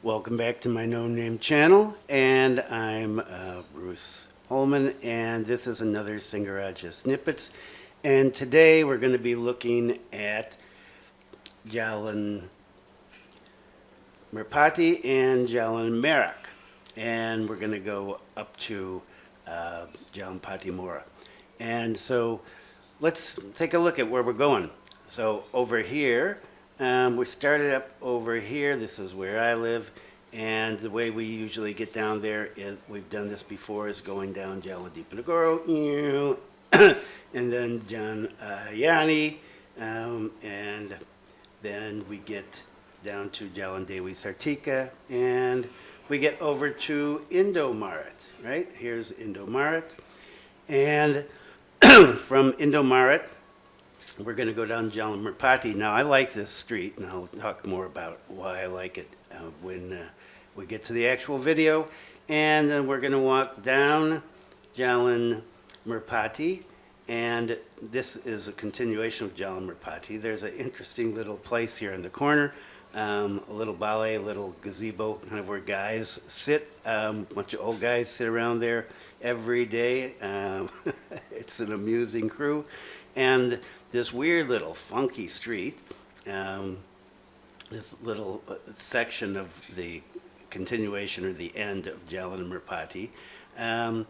Welcome back to my No Name channel, and I'm Bruce Holman, and this is another Singaraja Snippets. And today we're going to be looking at Jalan Merpati and Jalan Merak, and we're going to go up to Jalan Pattimura. And so let's take a look at where we're going. So over here, we started up over here. This is where I live, and the way we usually get down there is, we've done this before, is going down Jalan Diponegoro, and then Jalan Yani, and then we get down to Jalan Dewi Sartika, and we get over to Indomaret, right? Here's Indomaret, and from Indomaret, we're going to go down Jalan Merpati. Now, I like this street, and I'll talk more about why I like it when we get to the actual video. And then we're going to walk down Jalan Merpati, and this is a continuation of Jalan Merpati. There's an interesting little place here in the corner, a little ballet, a little gazebo, kind of where guys sit. A bunch of old guys sit around there every day. It's an amusing crew. And this weird little funky street, this little section of the continuation or the end of Jalan Merpati. And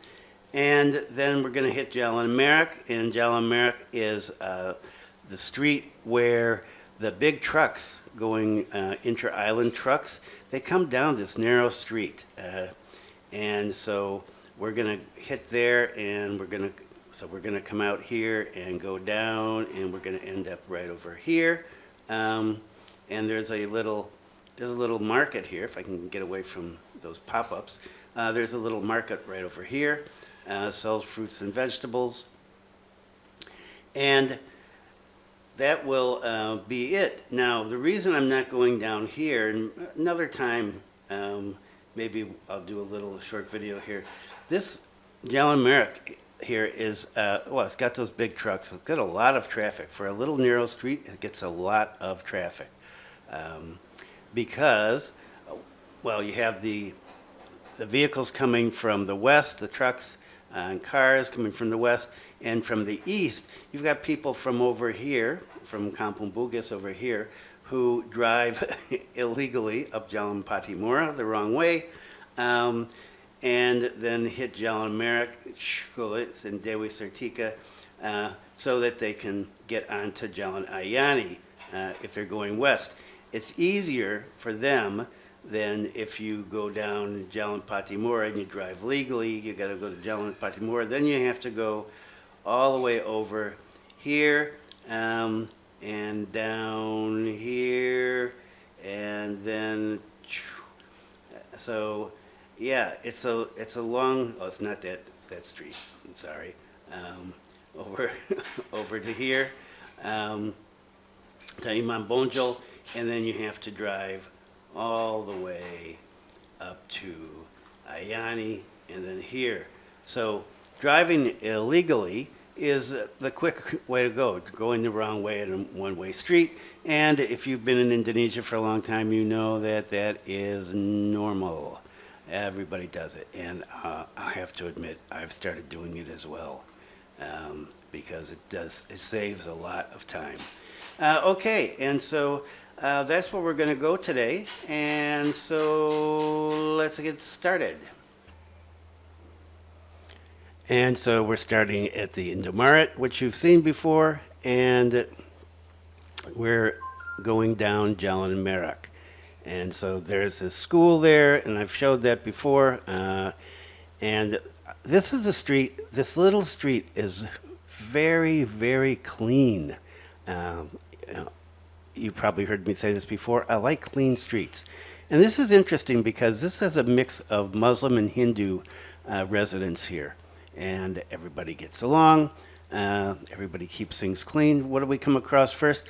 then we're going to hit Jalan Merak, and Jalan Merak is the street where the big trucks going inter-island trucks, they come down this narrow street. And so we're going to hit there, and we're going to come out here and go down, and we're going to end up right over here. And there's a little market here, if I can get away from those pop-ups. There's a little market right over here, sells fruits and vegetables. And that will be it. Now, the reason I'm not going down here, and another time, maybe I'll do a little short video here. This Jalan Merrick here is, well, it's got those big trucks. It's got a lot of traffic. For a little narrow street, it gets a lot of traffic. Because, well, you have the vehicles coming from the west, the trucks and cars coming from the west, and from the east, you've got people from over here, from Kampung Bugis over here, who drive illegally up Jalan Pattimura the wrong way, and then hit Jalan Merrick and Dewi Sartika, so that they can get onto Jalan Ayani if they're going west. It's easier for them than if you go down Jalan Pattimura and you drive legally. You got to go to Jalan Pattimura, then you have to go all the way over here and down here, and then so yeah, it's a long. Oh, it's not that street. I'm sorry. Over over to here, to Imam Bonjol, and then you have to drive all the way up to Ayani, and then here. So driving illegally is the quick way to go, going the wrong way in a one-way street. And if you've been in Indonesia for a long time, you know that that is normal. Everybody does it, and I have to admit, I've started doing it as well, because it saves a lot of time. Okay, and so that's where we're going to go today, and so let's get started. And so we're starting at the Indomaret, which you've seen before, and we're going down Jalan Merak. And so there's a school there, and I've showed that before. And this is the street, this little street is very, very clean. You probably heard me say this before. I like clean streets. And this is interesting because this is a mix of Muslim and Hindu residents here. And everybody gets along. Everybody keeps things clean. What do we come across first?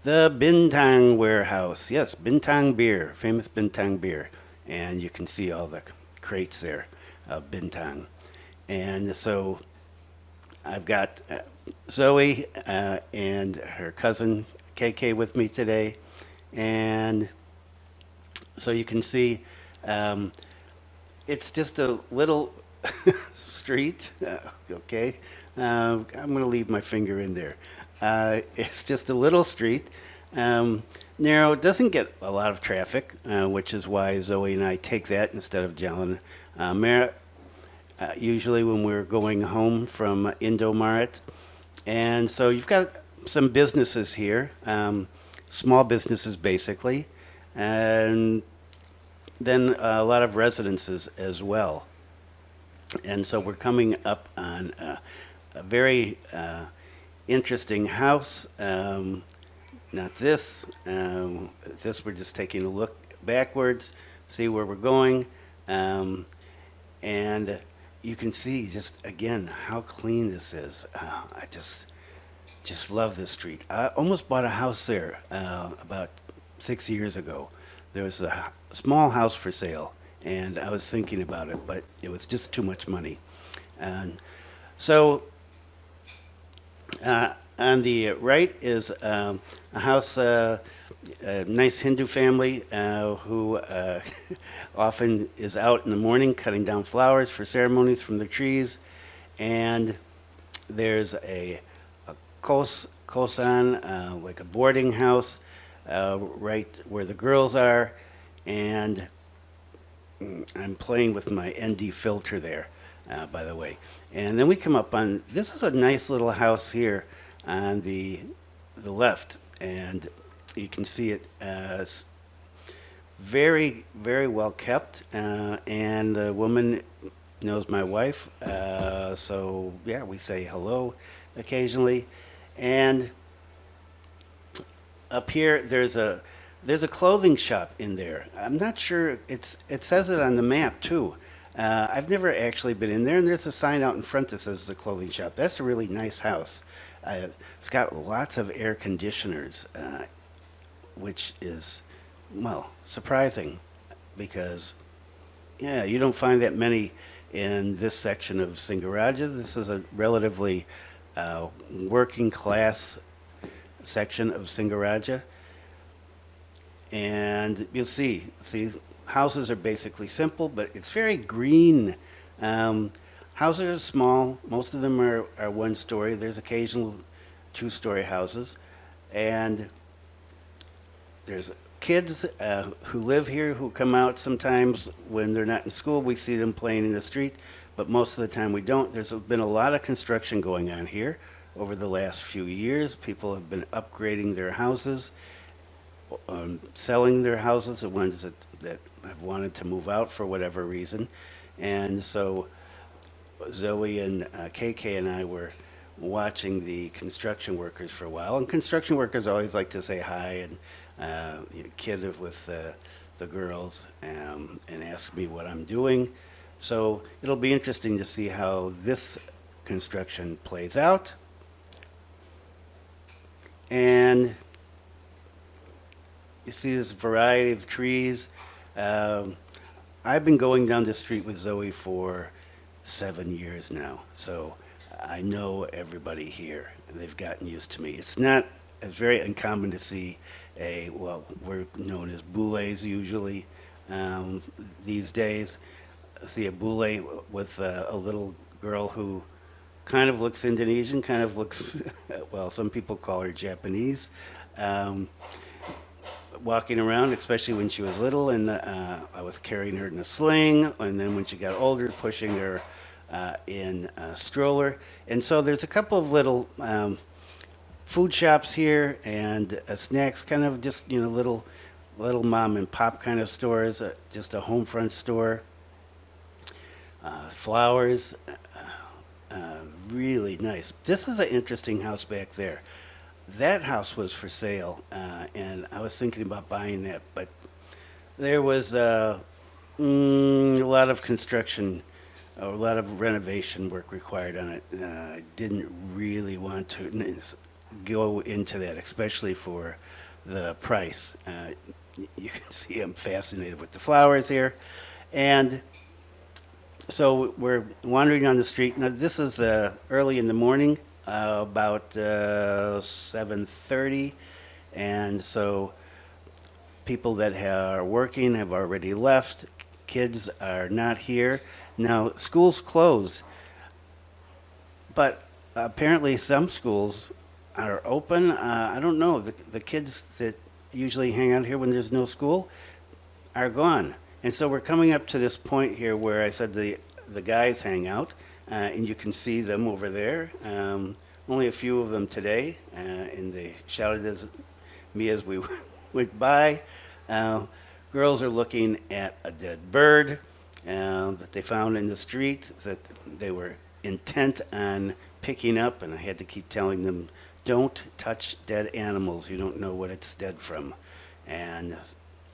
The Bintang warehouse. Yes, Bintang beer, famous Bintang beer. And you can see all the crates there of Bintang. And so I've got Zoe and her cousin KK with me today. And So you can see um, it's just a little street. Okay. I'm going to leave my finger in there. It's just a little street. Narrow, doesn't get a lot of traffic, which is why Zoe and I take that instead of Jalan Merak. Usually when we're going home from Indomaret. And so you've got some businesses here, small businesses basically, and then a lot of residences as well. And so we're coming up on a very interesting house. Not this. This we're just taking a look backwards, see where we're going. And you can see just again how clean this is. I just love this street. I almost bought a house there about 6 years ago. There was a small house for sale, and I was thinking about it, but it was just too much money. And so on the right is a house, a nice Hindu family who often is out in the morning cutting down flowers for ceremonies from the trees. And there's a kosan, like a boarding house, right where the girls are. And I'm playing with my ND filter there, by the way. And then we come up on, this is a nice little house here on the left. And you can see it very, very well kept. And the woman knows my wife. So, yeah, we say hello occasionally. And up here, there's a clothing shop in there. I'm not sure. It says it on the map too. I've never actually been in there, and there's a sign out in front that says the clothing shop. That's a really nice house. It's got lots of air conditioners, which is, well, surprising because, yeah, you don't find that many in this section of Singaraja. This is a relatively working class section of Singaraja. And you'll see, houses are basically simple, but it's very green. Houses are small. Most of them are one story. There's occasional two-story houses. And there's kids who live here who come out sometimes when they're not in school. We see them playing in the street, but most of the time we don't. There's been a lot of construction going on here over the last few years. People have been upgrading their houses, selling their houses, the ones that have wanted to move out for whatever reason. And so Zoe and KK and I were watching the construction workers for a while. And construction workers always like to say hi and kid with the girls and ask me what I'm doing. So it'll be interesting to see how this construction plays out. And you see this variety of trees. I've been going down the street with Zoe for 7 years now, so I know everybody here, and they've gotten used to me. It's very uncommon to see well, we're known as boules usually these days. I see a boule with a little girl who kind of looks Indonesian, kind of looks, well, some people call her Japanese. Walking around, especially when she was little, and I was carrying her in a sling, and then when she got older, pushing her in a stroller. And so there's a couple of little food shops here and snacks, kind of just little mom and pop kind of stores, just a home front store. Flowers, really nice. This is an interesting house back there. That house was for sale, and I was thinking about buying that, but there was a lot of construction, a lot of renovation work required on it. I didn't really want to go into that, especially for the price. You can see I'm fascinated with the flowers here. And so we're wandering on the street. Now, this is early in the morning. About 7:30, and so People that are working have already left. Kids are not here. Now, schools closed, but apparently some schools are open. I don't know. The kids that usually hang out here when there's no school are gone. And so we're coming up to this point here where I said the guys hang out, and you can see them over there. Only a few of them today, and they shouted at me as we went by. Girls are looking at a dead bird that they found in the street that they were intent on picking up, and I had to keep telling them, don't touch dead animals. You don't know what it's dead from. And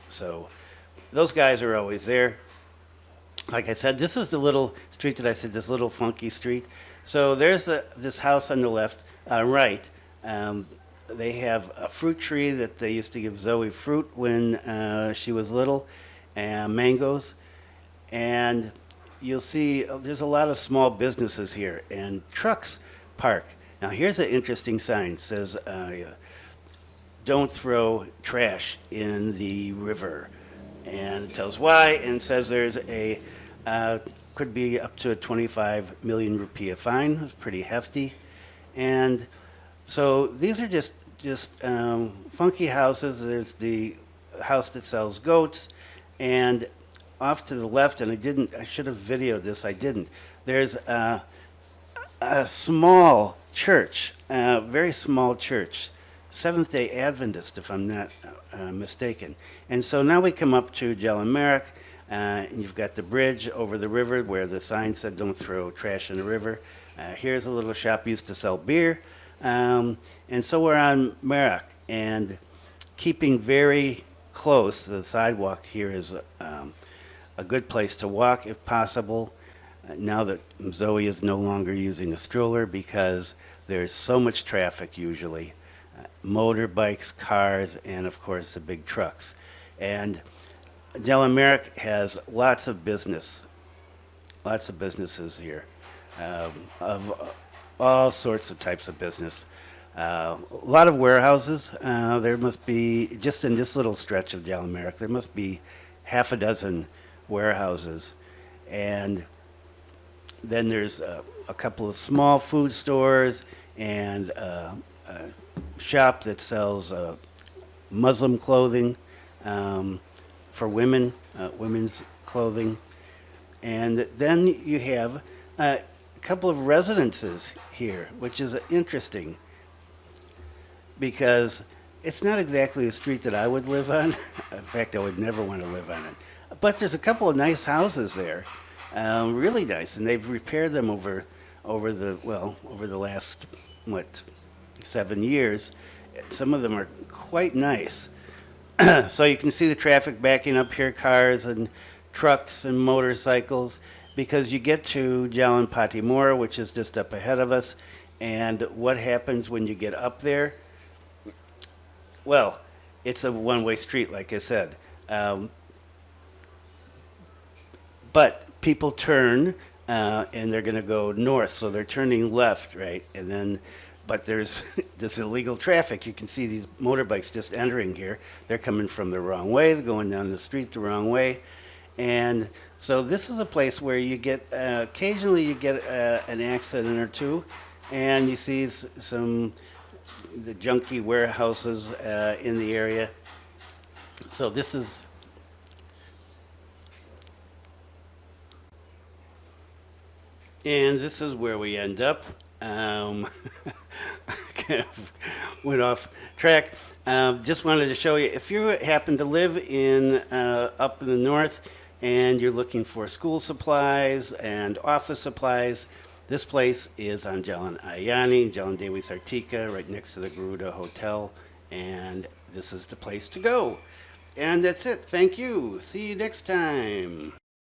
so those guys are always there. Like I said, this is the little street that I said, this little funky street. So there's this house on the left, right. They have a fruit tree that they used to give Zoe fruit when she was little, and mangoes. And you'll see there's a lot of small businesses here and trucks park. Now here's an interesting sign. It says, don't throw trash in the river. And it tells why, and says there's a, could be up to a 25 million rupiah fine. It's pretty hefty. And so these are just funky houses. There's the house that sells goats, and off to the left, and I should have videoed this, I didn't. There's a small church, a very small church, Seventh-day Adventist, if I'm not mistaken. And so now we come up to Jalan Merak, and you've got the bridge over the river where the sign said don't throw trash in the river. Here's a little shop used to sell beer. And so we're on Merak, and keeping very close, the sidewalk here is a good place to walk if possible. Now that Zoe is no longer using a stroller because there's so much traffic usually. Motorbikes, cars, and of course the big trucks. And Jalan Merrick has lots of businesses here, of all sorts of types of business. A lot of warehouses. There must be, just in this little stretch of Jalan Merrick, there must be half a dozen warehouses. And then there's a couple of small food stores and a shop that sells Muslim clothing for women, women's clothing. And then you have a couple of residences here, which is interesting because it's not exactly a street that I would live on. In fact, I would never want to live on it. But there's a couple of nice houses there, really nice, and they've repaired them over the last 7 years. Some of them are quite nice. So you can see the traffic backing up here, cars and trucks and motorcycles, because you get to Jalan Pattimura, which is just up ahead of us. And what happens when you get up there? Well, it's a one-way street, like I said. But people turn, and they're going to go north, so they're turning left, right? And then, but there's this illegal traffic. You can see these motorbikes just entering here. They're coming from the wrong way. They're going down the street the wrong way. And so this is a place where you get, occasionally you get an accident or two, and you see the junky warehouses in the area. So this is, and this is where we end up. I kind of went off track. Just wanted to show you, if you happen to live in up in the north and you're looking for school supplies and office supplies, this place is on Jalan Ayani, Jalan Dewi Sartika, right next to the Garuda Hotel, and this is the place to go. And that's it. Thank you. See you next time.